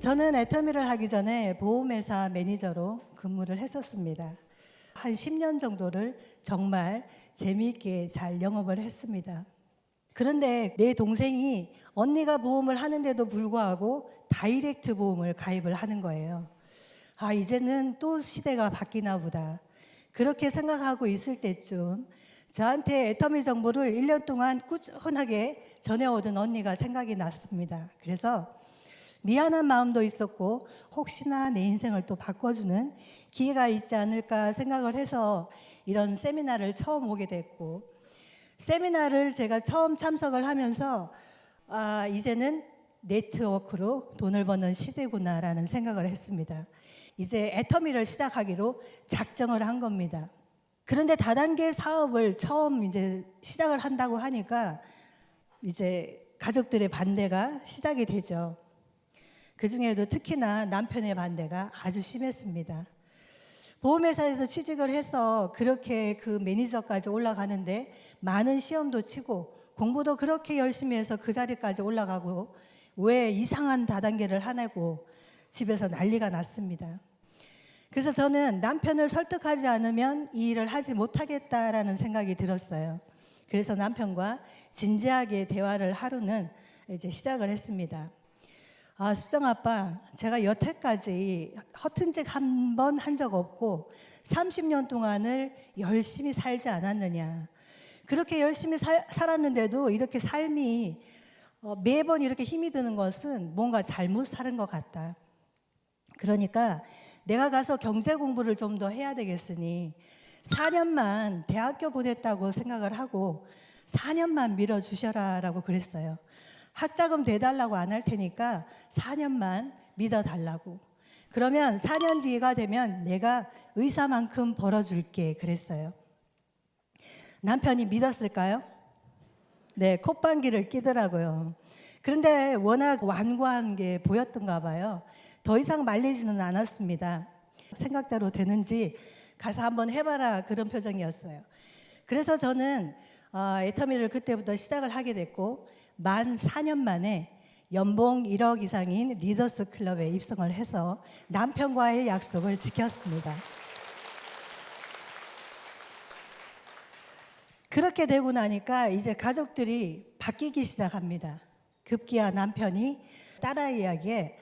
저는 애터미를 하기 전에 보험회사 매니저로 근무를 했었습니다. 한 10년 정도를 정말 재미있게 잘 영업을 했습니다. 그런데 내 동생이 언니가 보험을 하는데도 불구하고 다이렉트 보험을 가입을 하는 거예요. 아, 이제는 또 시대가 바뀌나 보다. 그렇게 생각하고 있을 때쯤 저한테 애터미 정보를 1년 동안 꾸준하게 전해오던 언니가 생각이 났습니다. 그래서 미안한 마음도 있었고 혹시나 내 인생을 또 바꿔주는 기회가 있지 않을까 생각을 해서 이런 세미나를 처음 오게 됐고, 세미나를 제가 처음 참석을 하면서 이제는 네트워크로 돈을 버는 시대구나라는 생각을 했습니다. 이제 애터미를 시작하기로 작정을 한 겁니다. 그런데 다단계 사업을 처음 이제 시작을 한다고 하니까 이제 가족들의 반대가 시작이 되죠. 그 중에도 특히나 남편의 반대가 아주 심했습니다. 보험회사에서 취직을 해서 그렇게 그 매니저까지 올라가는데 많은 시험도 치고 공부도 그렇게 열심히 해서 그 자리까지 올라가고 왜 이상한 다단계를 하냐고 집에서 난리가 났습니다. 그래서 저는 남편을 설득하지 않으면 이 일을 하지 못하겠다라는 생각이 들었어요. 그래서 남편과 진지하게 대화를 하루는 이제 시작을 했습니다. 수정 아빠, 제가 여태까지 허튼 짓 한 번 한 적 없고 30년 동안을 열심히 살지 않았느냐. 그렇게 열심히 살았는데도 이렇게 삶이 매번 이렇게 힘이 드는 것은 뭔가 잘못 사는 것 같다. 그러니까 내가 가서 경제 공부를 좀 더 해야 되겠으니 4년만 대학교 보냈다고 생각을 하고 4년만 밀어주셔라 라고 그랬어요. 학자금 대달라고 안 할 테니까 4년만 믿어달라고. 그러면 4년 뒤가 되면 내가 의사만큼 벌어줄게 그랬어요. 남편이 믿었을까요? 네, 콧방귀를 끼더라고요. 그런데 워낙 완고한 게 보였던가 봐요. 더 이상 말리지는 않았습니다. 생각대로 되는지 가서 한번 해봐라 그런 표정이었어요. 그래서 저는 애터미를 그때부터 시작을 하게 됐고 만 4년 만에 연봉 1억 이상인 리더스 클럽에 입성을 해서 남편과의 약속을 지켰습니다. 그렇게 되고 나니까 이제 가족들이 바뀌기 시작합니다. 급기야 남편이 딸아 이야기에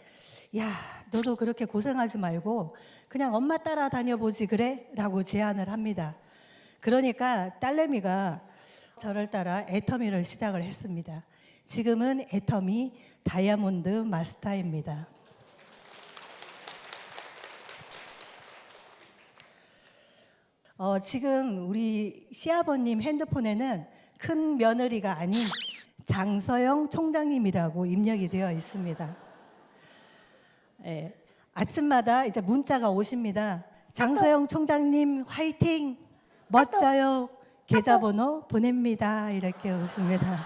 야, 너도 그렇게 고생하지 말고 그냥 엄마 따라 다녀보지 그래? 라고 제안을 합니다. 그러니까 딸내미가 저를 따라 애터미를 시작을 했습니다. 지금은 애터미 다이아몬드 마스터입니다. 지금 우리 시아버님 핸드폰에는 큰 며느리가 아닌 장서영 총장님이라고 입력이 되어 있습니다. 아침마다 이제 문자가 오십니다. 장서영 총장님 화이팅! 멋져요! 계좌번호 보냅니다. 이렇게 오십니다.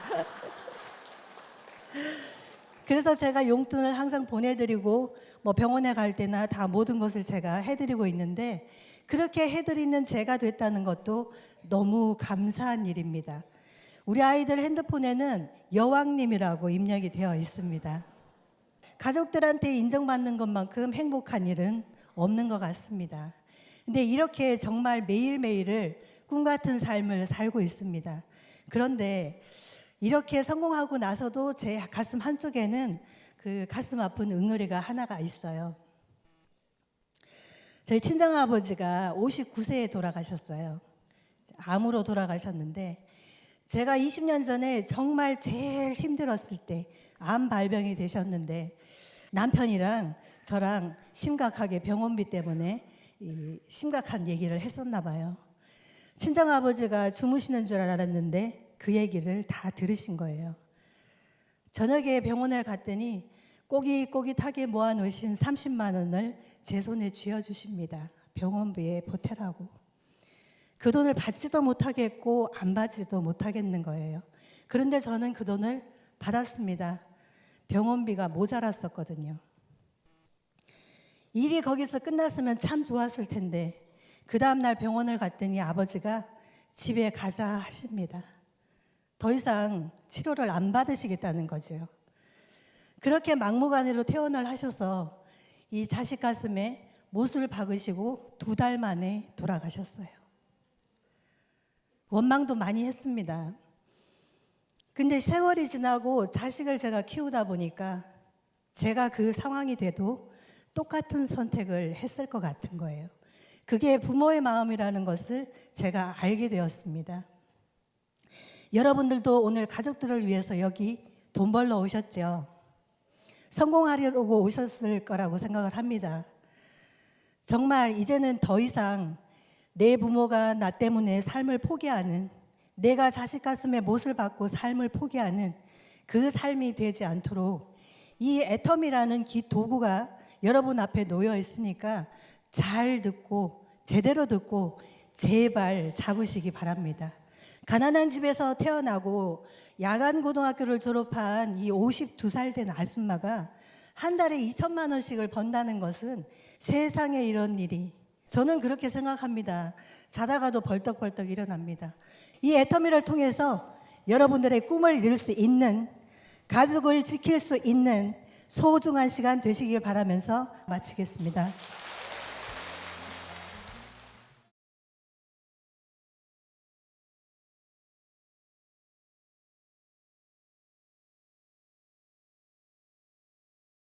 그래서 제가 용돈을 항상 보내드리고 뭐 병원에 갈 때나 다 모든 것을 제가 해드리고 있는데 그렇게 해드리는 제가 됐다는 것도 너무 감사한 일입니다. 우리 아이들 핸드폰에는 여왕님이라고 입력이 되어 있습니다. 가족들한테 인정받는 것만큼 행복한 일은 없는 것 같습니다. 근데 이렇게 정말 매일매일을 꿈 같은 삶을 살고 있습니다. 그런데 이렇게 성공하고 나서도 제 가슴 한쪽에는 그 가슴 아픈 응어리가 하나가 있어요. 저희 친정아버지가 59세에 돌아가셨어요. 암으로 돌아가셨는데 제가 20년 전에 정말 제일 힘들었을 때 암 발병이 되셨는데 남편이랑 저랑 심각하게 병원비 때문에 심각한 얘기를 했었나 봐요. 친정아버지가 주무시는 줄 알았는데 그 얘기를 다 들으신 거예요. 저녁에 병원을 갔더니 꼬깃꼬깃하게 모아놓으신 30만 원을 제 손에 쥐어주십니다. 병원비에 보태라고. 그 돈을 받지도 못하겠고 안 받지도 못하겠는 거예요. 그런데 저는 그 돈을 받았습니다. 병원비가 모자랐었거든요. 일이 거기서 끝났으면 참 좋았을 텐데 그 다음날 병원을 갔더니 아버지가 집에 가자 하십니다. 더 이상 치료를 안 받으시겠다는 거죠. 그렇게 막무가내로 퇴원을 하셔서 이 자식 가슴에 못을 박으시고 2달 만에 돌아가셨어요. 원망도 많이 했습니다. 근데 세월이 지나고 자식을 제가 키우다 보니까 제가 그 상황이 돼도 똑같은 선택을 했을 것 같은 거예요. 그게 부모의 마음이라는 것을 제가 알게 되었습니다. 여러분들도 오늘 가족들을 위해서 여기 돈 벌러 오셨죠? 성공하려고 오셨을 거라고 생각을 합니다. 정말 이제는 더 이상 내 부모가 나 때문에 삶을 포기하는, 내가 자식 가슴에 못을 박고 삶을 포기하는 그 삶이 되지 않도록 이 애텀이라는 도구가 여러분 앞에 놓여 있으니까 잘 듣고 제대로 듣고 제발 잡으시기 바랍니다. 가난한 집에서 태어나고 야간 고등학교를 졸업한 이 52살 된 아줌마가 한 달에 2천만 원씩을 번다는 것은 세상에 이런 일이, 저는 그렇게 생각합니다. 자다가도 벌떡벌떡 일어납니다. 이 애터미를 통해서 여러분들의 꿈을 이룰 수 있는, 가족을 지킬 수 있는 소중한 시간 되시길 바라면서 마치겠습니다.